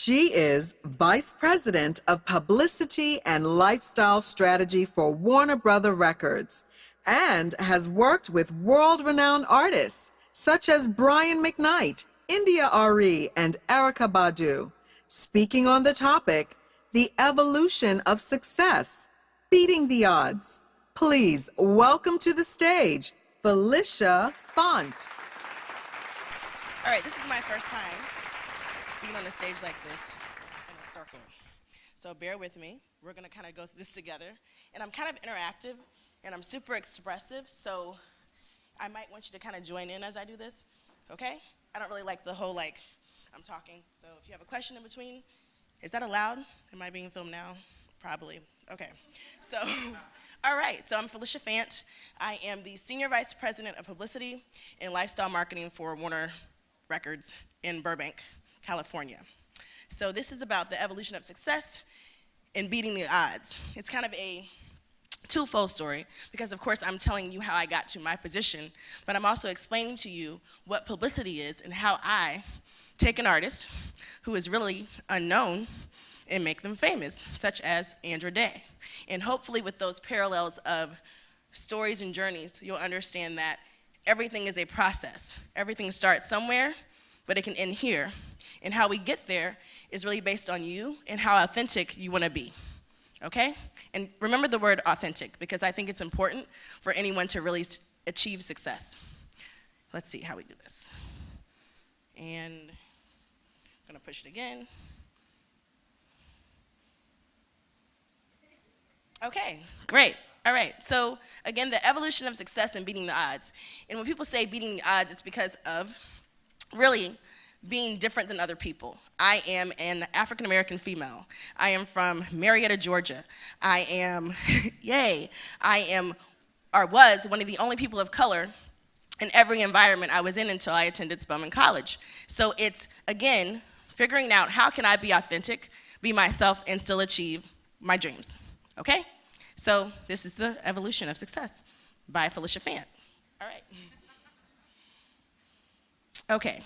She is Vice President of Publicity and Lifestyle Strategy for Warner Brother Records and has worked with world-renowned artists such as Brian McKnight, India Ari, and Erykah Badu. Speaking on the topic, the evolution of success, beating the odds. Please welcome to the stage, Phylicia Fant. All right, this is my first time being on a stage like this in a circle. So bear with me. We're going to kind of go through this together. And I'm kind of interactive, and I'm super expressive, so I might want you to kind of join in as I do this, okay? I don't really like the whole, I'm talking. So if you have a question in between, is that allowed? Am I being filmed now? Probably. Okay. So, all right. So I'm Phylicia Fant. I am the Senior Vice President of Publicity and Lifestyle Marketing for Warner Records in Burbank, California. So this is about the evolution of success and beating the odds. It's kind of a twofold story because, of course, I'm telling you how I got to my position, but I'm also explaining to you what publicity is and how I take an artist who is really unknown and make them famous, such as Andra Day. And hopefully with those parallels of stories and journeys, you'll understand that everything is a process. Everything starts somewhere, but it can end here. And how we get there is really based on you and how authentic you want to be, okay? And remember the word authentic, because I think it's important for anyone to really achieve success. Let's see how we do this. And I'm gonna push it again. Okay, great. All right, so again, the evolution of success and beating the odds. And when people say beating the odds, it's because of really being different than other people. I am an African-American female. I am from Marietta, Georgia. I am, I am, or was, one of the only people of color in every environment I was in until I attended Spelman College. So it's, again, figuring out how can I be authentic, be myself, and still achieve my dreams, okay? So this is the evolution of success by Phylicia Fant. All right. Okay.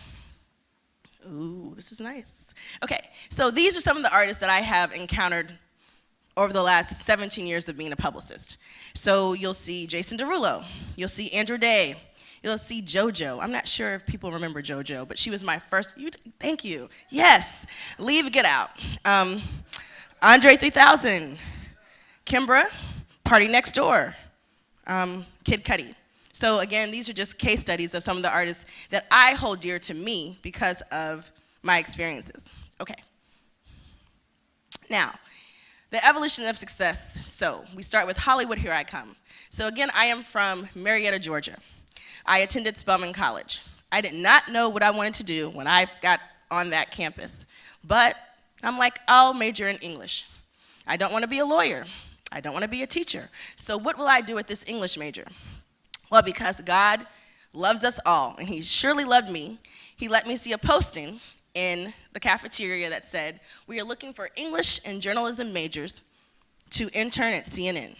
Ooh, this is nice. Okay, so these are some of the artists that I have encountered over the last 17 years of being a publicist. So you'll see Jason Derulo, you'll see Andra Day, you'll see Jojo. I'm not sure if people remember Jojo, but she was my first, thank you, yes. Leave, Get Out. Andre 3000, Kimbra, Party Next Door, Kid Cudi. So again, these are just case studies of some of the artists that I hold dear to me because of my experiences. Okay. Now, the evolution of success. So we start with Hollywood, Here I Come. So again, I am from Marietta, Georgia. I attended Spelman College. I did not know what I wanted to do when I got on that campus, but I'm like, I'll major in English. I don't want to be a lawyer. I don't want to be a teacher. So what will I do with this English major? Well, because God loves us all, and he surely loved me, he let me see a posting in the cafeteria that said, we are looking for English and journalism majors to intern at CNN.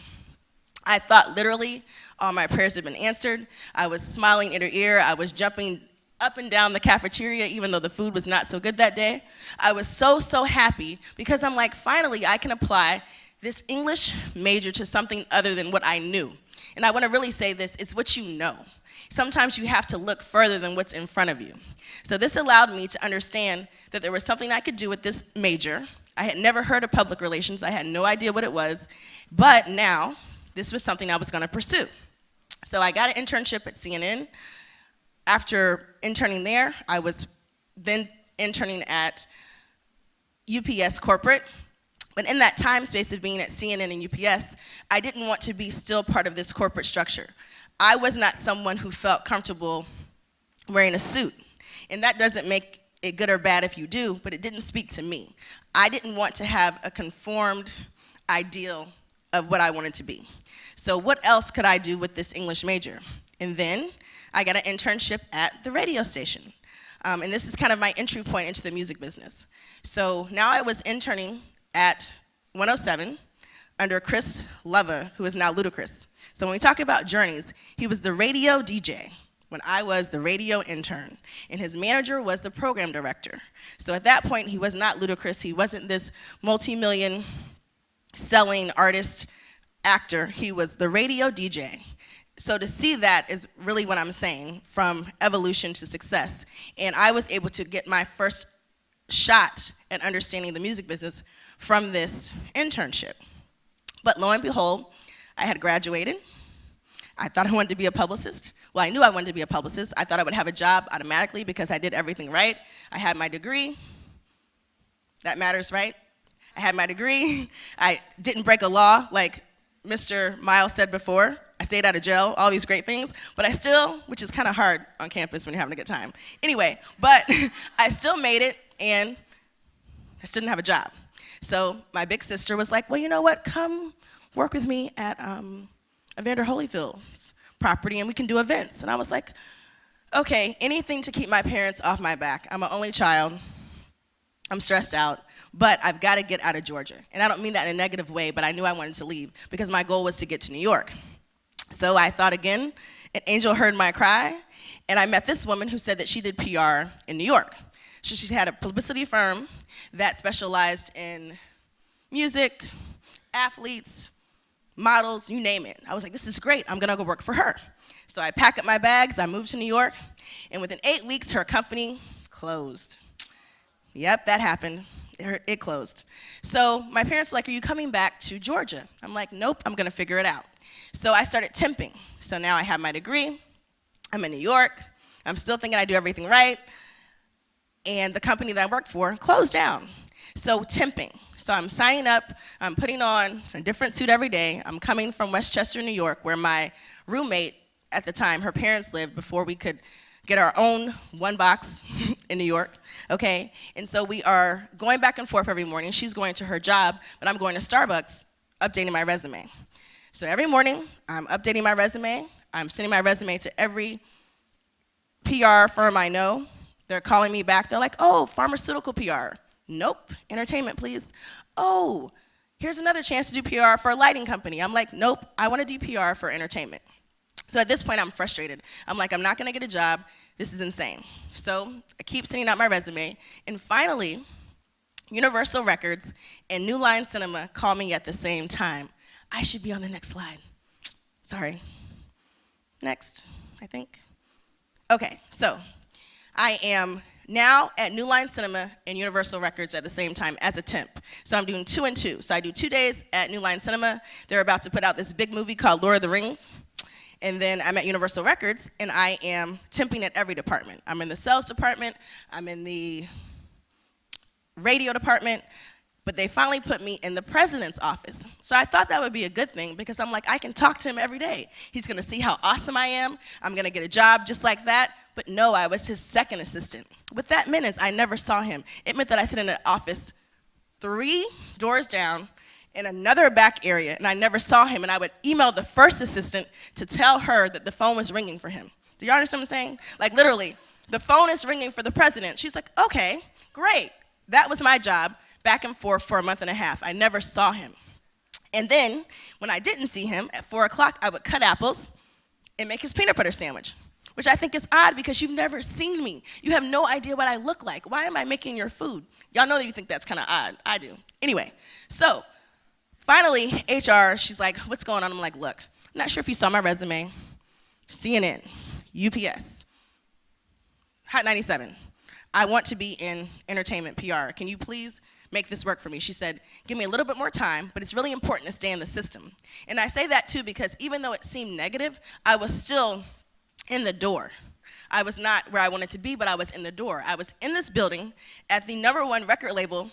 I thought literally all my prayers had been answered. I was smiling ear to ear. I was jumping up and down the cafeteria, even though the food was not so good that day. I was so, so happy because I'm like, finally, I can apply this English major to something other than what I knew. And I want to really say this, it's what you know. Sometimes you have to look further than what's in front of you. So this allowed me to understand that there was something I could do with this major. I had never heard of public relations. I had no idea what it was. But now, this was something I was going to pursue. So I got an internship at CNN. After interning there, I was then interning at UPS Corporate. But in that time space of being at CNN and UPS, I didn't want to be still part of this corporate structure. I was not someone who felt comfortable wearing a suit. And that doesn't make it good or bad if you do, but it didn't speak to me. I didn't want to have a conformed ideal of what I wanted to be. So what else could I do with this English major? And then I got an internship at the radio station. And this is kind of my entry point into the music business. So now I was interning at 107 under Chris Lover, who is now Ludacris. So when we talk about journeys, he was the radio DJ when I was the radio intern, and his manager was the program director. So at that point, he was not Ludacris. He wasn't this multi-million selling artist, actor. He was the radio DJ. So to see that is really what I'm saying, from evolution to success. And I was able to get my first shot at understanding the music business from this internship. But lo and behold, I had graduated. I thought I wanted to be a publicist. Well, I knew I wanted to be a publicist. I thought I would have a job automatically because I did everything right. I had my degree. That matters, right? I had my degree. I didn't break a law like Mr. Miles said before. I stayed out of jail, all these great things, but I still, which is kind of hard on campus when you're having a good time. Anyway, but I still made it, and I still didn't have a job. So my big sister was like, well, you know what, come work with me at Evander Holyfield's property, and we can do events. And I was like, okay, anything to keep my parents off my back. I'm an only child. I'm stressed out, but I've got to get out of Georgia. And I don't mean that in a negative way, but I knew I wanted to leave because my goal was to get to New York. So I thought again, an angel heard my cry, and I met this woman who said that she did PR in New York. So she had a publicity firm that specialized in music, athletes, models, you name it. I was like, this is great, I'm gonna go work for her. So I packed up my bags, I moved to New York, and within 8 weeks, her company closed. Yep, that happened. It closed. So my parents were like, are you coming back to Georgia? I'm like, nope, I'm gonna figure it out. So I started temping. So now I have my degree, I'm in New York, I'm still thinking I do everything right, and the company that I worked for closed down. So temping. So I'm signing up, I'm putting on a different suit every day. I'm coming from Westchester, New York, where my roommate at the time, her parents lived before we could get our own one box in New York, okay? And so we are going back and forth every morning. She's going to her job, but I'm going to Starbucks, updating my resume. So every morning, I'm updating my resume. I'm sending my resume to every PR firm I know. They're calling me back. They're like, oh, pharmaceutical PR. Nope, entertainment, please. Oh, here's another chance to do PR for a lighting company. I'm like, nope, I want to do PR for entertainment. So at this point, I'm frustrated. I'm like, I'm not gonna get a job. This is insane. So I keep sending out my resume, and finally, Universal Records and New Line Cinema call me at the same time. I should be on the next slide. Sorry. Next, I think. Okay, so I am now at New Line Cinema and Universal Records at the same time as a temp. So I'm doing 2 and 2. So I do 2 days at New Line Cinema. They're about to put out this big movie called Lord of the Rings. And then I'm at Universal Records, and I am temping at every department. I'm in the sales department, I'm in the radio department, but they finally put me in the president's office. So I thought that would be a good thing because I'm like, I can talk to him every day. He's gonna see how awesome I am. I'm gonna get a job just like that. But no, I was his second assistant. What that meant is I never saw him. It meant that I sit in an office 3 doors down in another back area, and I never saw him, and I would email the first assistant to tell her that the phone was ringing for him. Do y'all understand what I'm saying? Like literally, the phone is ringing for the president. She's like, okay, great. That was my job, back and forth for a month and a half. I never saw him. And then, when I didn't see him, at 4 o'clock, I would cut apples and make his peanut butter sandwich, which I think is odd because you've never seen me. You have no idea what I look like. Why am I making your food? Y'all know that you think that's kind of odd. I do. Anyway, so finally, HR, she's like, what's going on? I'm like, look, I'm not sure if you saw my resume. CNN, UPS, Hot 97. I want to be in entertainment PR. Can you please make this work for me? She said, give me a little bit more time, but it's really important to stay in the system. And I say that too because even though it seemed negative, I was still in the door. I was not where I wanted to be, but I was in the door. I was in this building at the #1 record label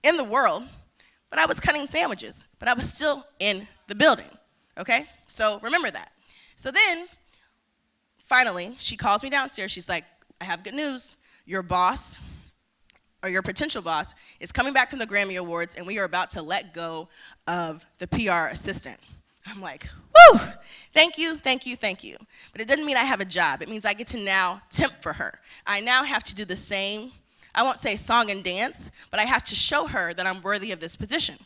in the world, but I was cutting sandwiches, but I was still in the building, okay? So remember that. So then, finally, she calls me downstairs. She's like, I have good news. Your boss, or your potential boss, is coming back from the Grammy Awards, and we are about to let go of the PR assistant. I'm like, woo, thank you, thank you, thank you. But it doesn't mean I have a job. It means I get to now temp for her. I now have to do the same, I won't say song and dance, but I have to show her that I'm worthy of this position.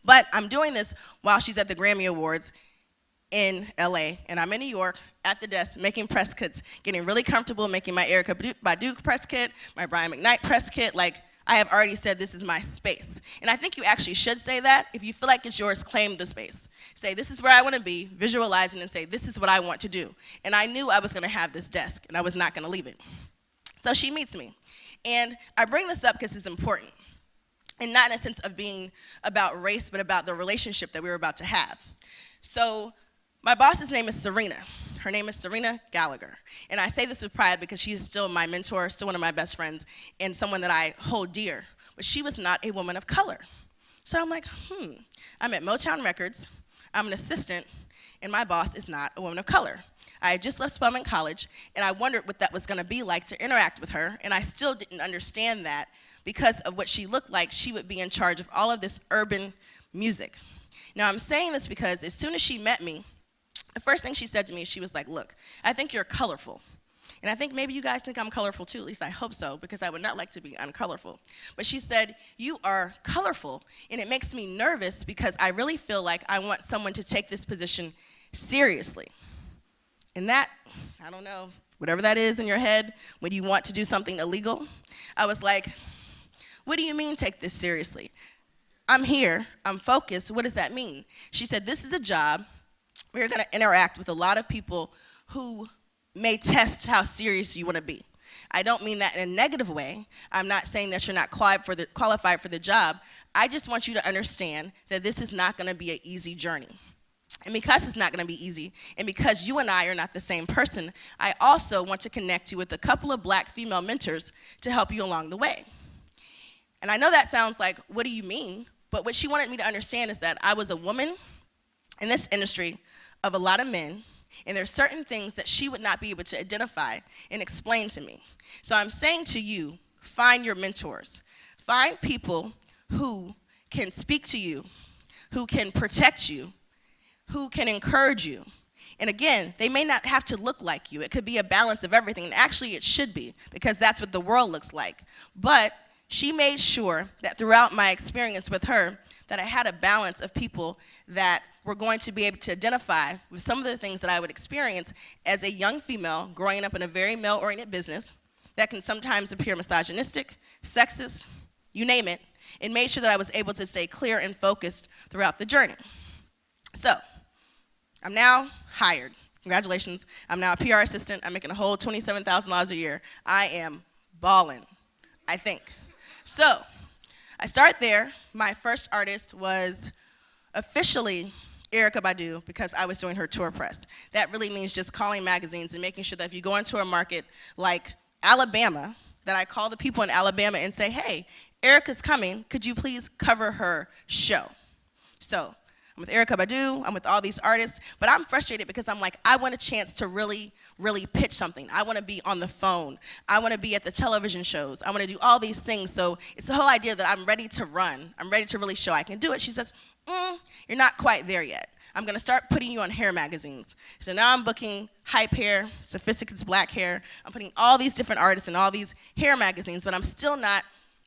But I'm doing this while she's at the Grammy Awards in LA, and I'm in New York at the desk making press kits, getting really comfortable making my Erykah Badu press kit, my Brian McKnight press kit. Like, I have already said this is my space. And I think you actually should say that. If you feel like it's yours, claim the space. Say, this is where I want to be, visualize it, and say, this is what I want to do. And I knew I was going to have this desk, and I was not going to leave it. So she meets me. And I bring this up because it's important. And not in a sense of being about race, but about the relationship that we were about to have. So my boss's name is Serena. Her name is Serena Gallagher. And I say this with pride because she's still my mentor, still one of my best friends, and someone that I hold dear. But she was not a woman of color. So I'm like, I'm at Motown Records, I'm an assistant, and my boss is not a woman of color. I had just left Spelman College, and I wondered what that was going to be like to interact with her, and I still didn't understand that because of what she looked like, she would be in charge of all of this urban music. Now, I'm saying this because as soon as she met me, the first thing she said to me, she was like, look, I think you're colorful. And I think maybe you guys think I'm colorful too, at least I hope so, because I would not like to be uncolorful. But she said, you are colorful, and it makes me nervous because I really feel like I want someone to take this position seriously. And that, I don't know, whatever that is in your head when you want to do something illegal, I was like, what do you mean take this seriously? I'm here, I'm focused, what does that mean? She said, this is a job where you're gonna interact with a lot of people who may test how serious you wanna be. I don't mean that in a negative way. I'm not saying that you're not qualified for the job. I just want you to understand that this is not gonna be an easy journey. And because it's not gonna be easy, and because you and I are not the same person, I also want to connect you with a couple of black female mentors to help you along the way. And I know that sounds like, what do you mean? But what she wanted me to understand is that I was a woman in this industry of a lot of men, and there's certain things that she would not be able to identify and explain to me. So I'm saying to you, find your mentors. Find people who can speak to you, who can protect you, who can encourage you. And again, they may not have to look like you. It could be a balance of everything, and actually it should be, because that's what the world looks like. But she made sure that throughout my experience with her, that I had a balance of people that were going to be able to identify with some of the things that I would experience as a young female growing up in a very male-oriented business that can sometimes appear misogynistic, sexist, you name it, and made sure that I was able to stay clear and focused throughout the journey. So, I'm now hired. Congratulations, I'm now a PR assistant. I'm making a whole $27,000 a year. I am balling, I think. So, I start there. My first artist was officially Erykah Badu because I was doing her tour press. That really means just calling magazines and making sure that if you go into a market like Alabama, that I call the people in Alabama and say, hey, Erykah's coming, could you please cover her show? So, I'm with Erykah Badu, I'm with all these artists, but I'm frustrated because I'm like, I want a chance to really pitch something. I want to be on the phone. I want to be at the television shows. I want to do all these things. So it's the whole idea that I'm ready to run. I'm ready to really show I can do it. She says, you're not quite there yet. I'm going to start putting you on hair magazines. So now I'm booking Hype Hair, Sophisticates Black Hair. I'm putting all these different artists in all these hair magazines, but I'm still not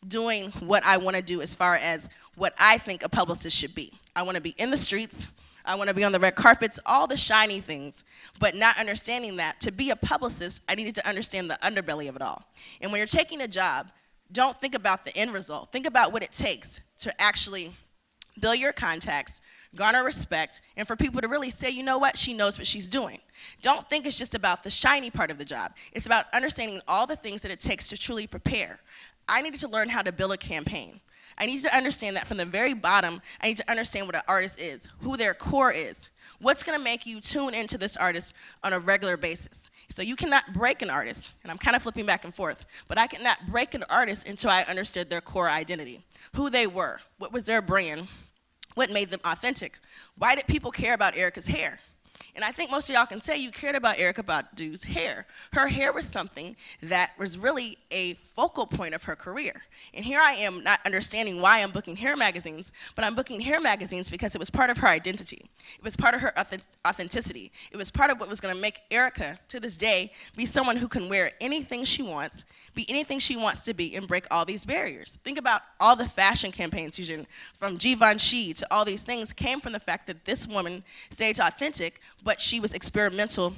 doing what I want to do as far as what I think a publicist should be. I want to be in the streets. I want to be on the red carpets, all the shiny things, but not understanding that to be a publicist, I needed to understand the underbelly of it all. And when you're taking a job, don't think about the end result. Think about what it takes to actually build your contacts, garner respect, and for people to really say, you know what, she knows what she's doing. Don't think it's just about the shiny part of the job. It's about understanding all the things that it takes to truly prepare. I needed to learn how to build a campaign. I need to understand that from the very bottom, I need to understand what an artist is, who their core is, what's gonna make you tune into this artist on a regular basis. So you cannot break an artist, and I'm kind of flipping back and forth, but I cannot break an artist until I understood their core identity, who they were, what was their brand, what made them authentic. Why did people care about Erykah's hair? And I think most of y'all can say you cared about Erykah Badu's hair. Her hair was something that was really a focal point of her career. And here I am not understanding why I'm booking hair magazines, but I'm booking hair magazines because it was part of her identity. It was part of her authenticity. It was part of what was gonna make Erykah, to this day, be someone who can wear anything she wants, be anything she wants to be, and break all these barriers. Think about all the fashion campaigns, Susan, from Givenchy to all these things came from the fact that this woman stayed authentic, but she was experimental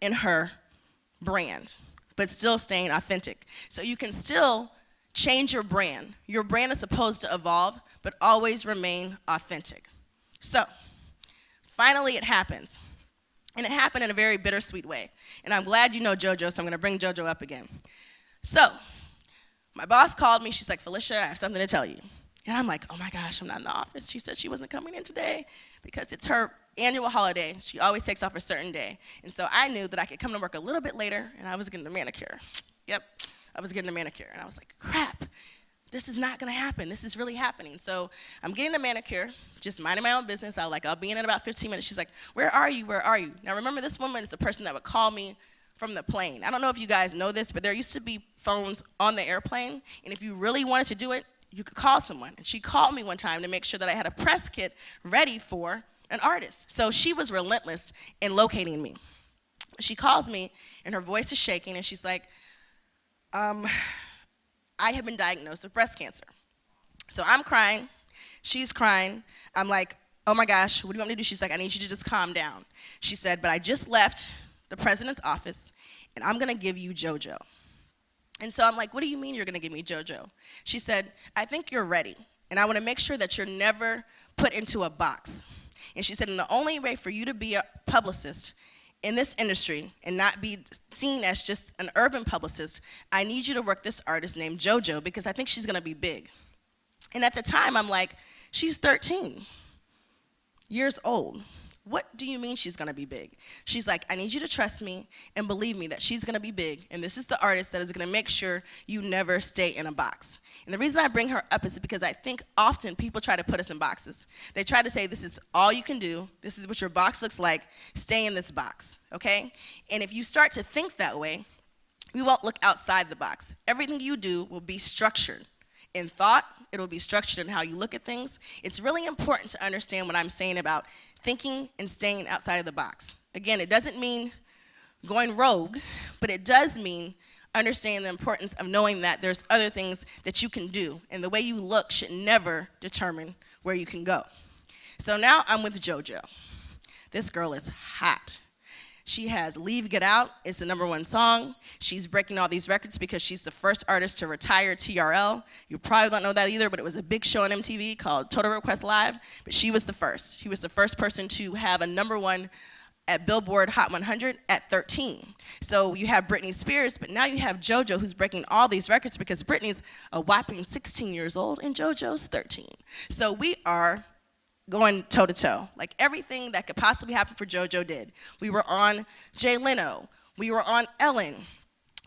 in her brand, but still staying authentic. So you can still change your brand. Your brand is supposed to evolve, but always remain authentic. So, finally it happens. And it happened in a very bittersweet way. And I'm glad you know Jojo, so I'm gonna bring Jojo up again. So, my boss called me, she's like, Phylicia, I have something to tell you. And I'm like, oh my gosh, I'm not in the office. She said she wasn't coming in today because it's her annual holiday. She always takes off a certain day. And so I knew that I could come to work a little bit later, and I was getting a manicure. Yep, I was getting a manicure. And I was like, crap, this is not gonna happen. This is really happening. So I'm getting a manicure, just minding my own business. I'll be in about 15 minutes. She's like, where are you, where are you? Now remember, this woman is the person that would call me from the plane. I don't know if you guys know this, but there used to be phones on the airplane, and if you really wanted to do it, you could call someone. And she called me one time to make sure that I had a press kit ready for an artist. So she was relentless in locating me. She calls me, and her voice is shaking, and she's like, I have been diagnosed with breast cancer. So I'm crying, she's crying. I'm like, oh my gosh, what do you want me to do? She's like, I need you to just calm down. She said, but I just left the president's office, and I'm gonna give you Jojo. And so I'm like, what do you mean you're gonna give me Jojo? She said, I think you're ready, and I wanna make sure that you're never put into a box. And she said, and the only way for you to be a publicist in this industry and not be seen as just an urban publicist, I need you to work this artist named Jojo because I think she's gonna be big. And at the time, I'm like, she's 13 years old. What do you mean she's gonna be big? She's like, I need you to trust me and believe me that she's gonna be big, and this is the artist that is gonna make sure you never stay in a box. And the reason I bring her up is because I think often people try to put us in boxes. They try to say, this is all you can do, this is what your box looks like, stay in this box, okay? And if you start to think that way, we won't look outside the box. Everything you do will be structured in thought, it'll be structured in how you look at things. It's really important to understand what I'm saying about thinking and staying outside of the box. Again, it doesn't mean going rogue, but it does mean understanding the importance of knowing that there's other things that you can do, and the way you look should never determine where you can go. So now I'm with Jojo. This girl is hot. She has Leave, Get Out, it's the #1 song. She's breaking all these records because she's the first artist to retire TRL. You probably don't know that either, but it was a big show on MTV called Total Request Live, but she was the first. She was the first person to have a #1 at Billboard Hot 100 at 13. So you have Britney Spears, but now you have Jojo who's breaking all these records because Britney's a whopping 16 years old and Jojo's 13. So we are going toe to toe. Like everything that could possibly happen for Jojo did. We were on Jay Leno, we were on Ellen,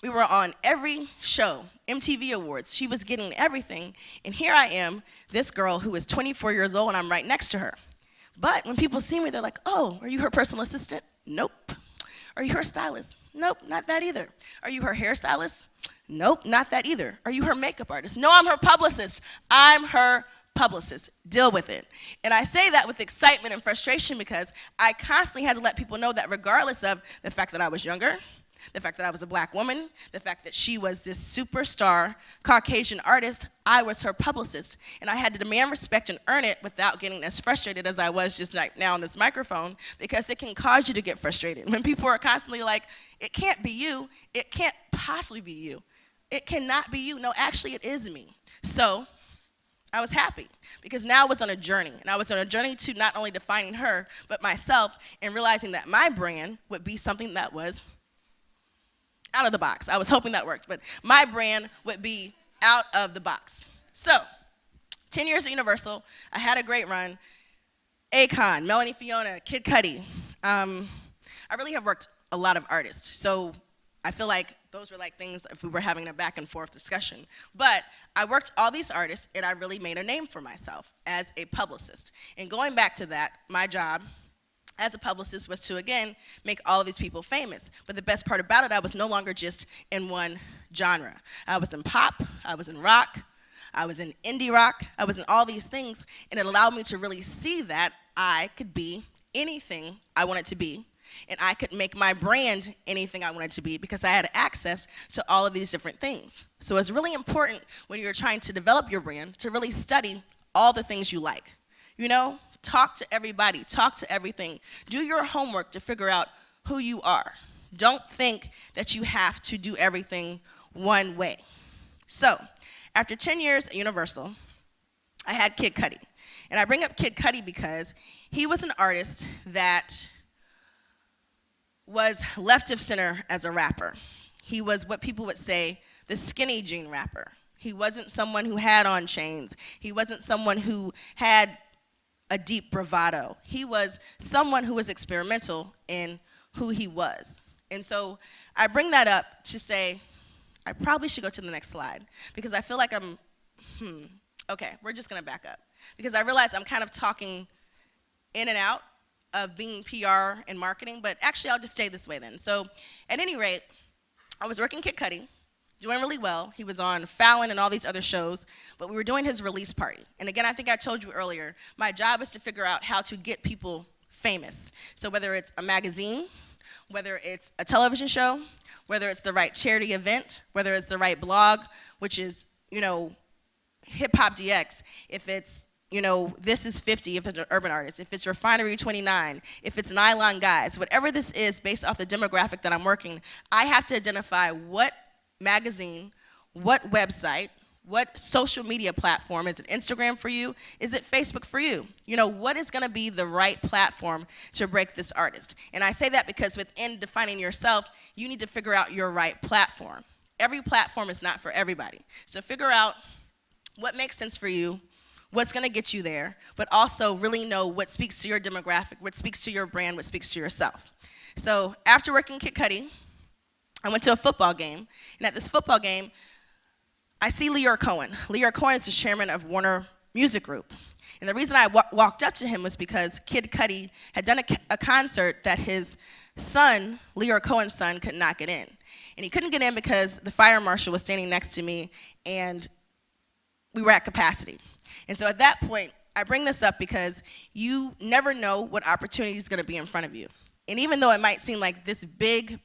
we were on every show, MTV Awards. She was getting everything, and here I am, this girl who is 24 years old, and I'm right next to her. But when people see me, they're like, oh, are you her personal assistant? Nope. Are you her stylist? Nope, not that either. Are you her hairstylist? Nope, not that either. Are you her makeup artist? No, I'm her publicist. I'm her publicist. Deal with it. And I say that with excitement and frustration because I constantly had to let people know that regardless of the fact that I was younger, the fact that I was a black woman, the fact that she was this superstar Caucasian artist, I was her publicist. And I had to demand respect and earn it without getting as frustrated as I was just like now on this microphone, because it can cause you to get frustrated. When people are constantly like, it can't be you, it can't possibly be you. It cannot be you. No, actually it is me. So I was happy because now I was on a journey, and I was on a journey to not only defining her, but myself, and realizing that my brand would be something that was out of the box. I was hoping that worked, but my brand would be out of the box. So, 10 years at Universal, I had a great run. Akon, Melanie Fiona, Kid Cudi. I really have worked a lot of artists, so I feel like those were like things if we were having a back and forth discussion. But I worked all these artists, and I really made a name for myself as a publicist. And going back to that, my job as a publicist was to, again, make all of these people famous. But the best part about it, I was no longer just in one genre. I was in pop, I was in rock, I was in indie rock, I was in all these things, and it allowed me to really see that I could be anything I wanted to be, and I could make my brand anything I wanted to be because I had access to all of these different things. So it's really important when you're trying to develop your brand to really study all the things you like. You know, talk to everybody, talk to everything. Do your homework to figure out who you are. Don't think that you have to do everything one way. So, after 10 years at Universal, I had Kid Cudi. And I bring up Kid Cudi because he was an artist that was left of center as a rapper. He was what people would say the skinny jean rapper. He wasn't someone who had on chains. He wasn't someone who had a deep bravado. He was someone who was experimental in who he was. And so I bring that up to say, I probably should go to the next slide because I feel like okay, we're just gonna back up. Because I realize I'm kind of talking in and out of being PR and marketing, but actually I'll just stay this way then. So at any rate, I was working Kid Cudi, doing really well. He was on Fallon and all these other shows, but we were doing his release party. And again, I think I told you earlier, my job is to figure out how to get people famous. So whether it's a magazine, whether it's a television show, whether it's the right charity event, whether it's the right blog, which is, Hip Hop DX, if it's, This Is 50, if it's an urban artist, if it's Refinery 29, if it's Nylon Guys, whatever this is based off the demographic that I'm working, I have to identify what magazine, what website, what social media platform. Is it Instagram for you? Is it Facebook for you? What is gonna be the right platform to break this artist? And I say that because within defining yourself, you need to figure out your right platform. Every platform is not for everybody. So figure out what makes sense for you, what's gonna get you there, but also really know what speaks to your demographic, what speaks to your brand, what speaks to yourself. So after working Kid Cudi, I went to a football game, and at this football game, I see Leor Cohen. Leor Cohen is the chairman of Warner Music Group. And the reason I walked up to him was because Kid Cudi had done a concert that his son, Leor Cohen's son, could not get in. And he couldn't get in because the fire marshal was standing next to me, and we were at capacity. And so at that point, I bring this up because you never know what opportunity is going to be in front of you. And even though it might seem like this big,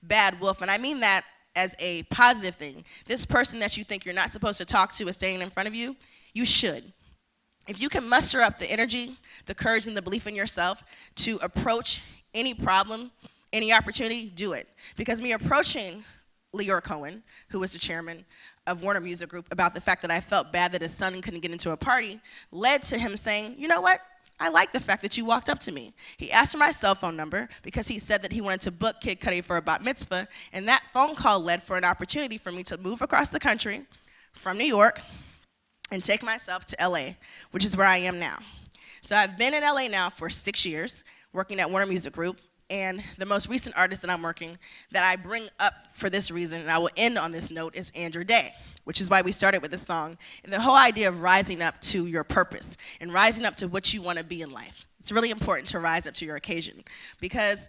bad wolf, and I mean that as a positive thing, this person that you think you're not supposed to talk to is standing in front of you, you should. If you can muster up the energy, the courage, and the belief in yourself to approach any problem, any opportunity, do it. Because me approaching Leor Cohen, who was the chairman of Warner Music Group, about the fact that I felt bad that his son couldn't get into a party, led to him saying, you know what? I like the fact that you walked up to me. He asked for my cell phone number because he said that he wanted to book Kid Cudi for a bat mitzvah, and that phone call led for an opportunity for me to move across the country from New York and take myself to LA, which is where I am now. So I've been in LA now for 6 years, working at Warner Music Group, and the most recent artist that I'm working that I bring up for this reason, and I will end on this note, is Andrew Day, which is why we started with this song, and the whole idea of rising up to your purpose and rising up to what you want to be in life. It's really important to rise up to your occasion, because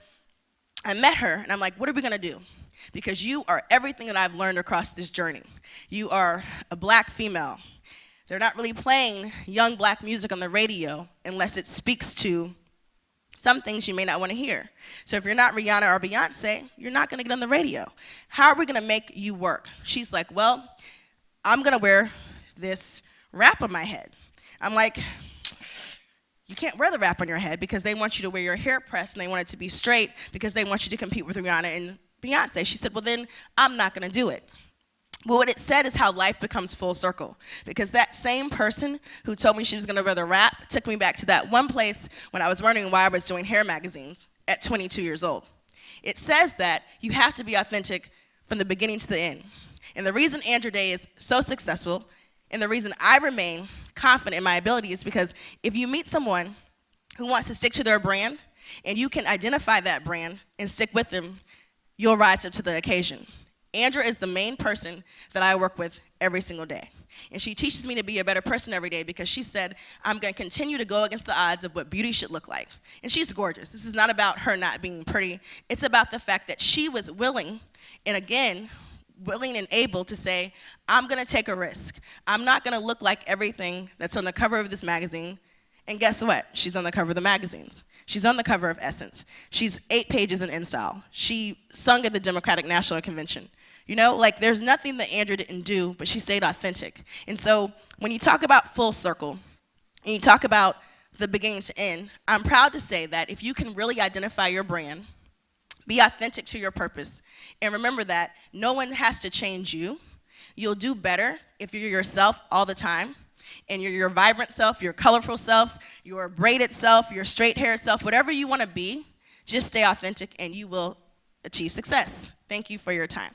I met her, and I'm like, what are we going to do? Because you are everything that I've learned across this journey. You are a black female. They're not really playing young black music on the radio unless it speaks to some things you may not want to hear. So if you're not Rihanna or Beyonce, you're not going to get on the radio. How are we going to make you work? She's like, well, I'm going to wear this wrap on my head. I'm like, you can't wear the wrap on your head because they want you to wear your hair pressed and they want it to be straight because they want you to compete with Rihanna and Beyonce. She said, well, then I'm not going to do it. Well, what it said is how life becomes full circle, because that same person who told me she was going to wear the wrap took me back to that one place when I was wondering why I was doing hair magazines at 22 years old. It says that you have to be authentic from the beginning to the end. And the reason Andrew Day is so successful and the reason I remain confident in my ability is because if you meet someone who wants to stick to their brand and you can identify that brand and stick with them, you'll rise up to the occasion. Andrea is the main person that I work with every single day. And she teaches me to be a better person every day because she said, I'm going to continue to go against the odds of what beauty should look like. And she's gorgeous. This is not about her not being pretty. It's about the fact that she was willing, and again, willing and able to say, I'm going to take a risk. I'm not going to look like everything that's on the cover of this magazine. And guess what? She's on the cover of the magazines. She's on the cover of Essence. She's 8 pages in InStyle. She sung at the Democratic National Convention. You know, like there's nothing that Andrea didn't do, but she stayed authentic. And so when you talk about full circle, and you talk about the beginning to end, I'm proud to say that if you can really identify your brand, be authentic to your purpose, and remember that no one has to change you. You'll do better if you're yourself all the time, and you're your vibrant self, your colorful self, your braided self, your straight-haired self, whatever you want to be, just stay authentic and you will achieve success. Thank you for your time.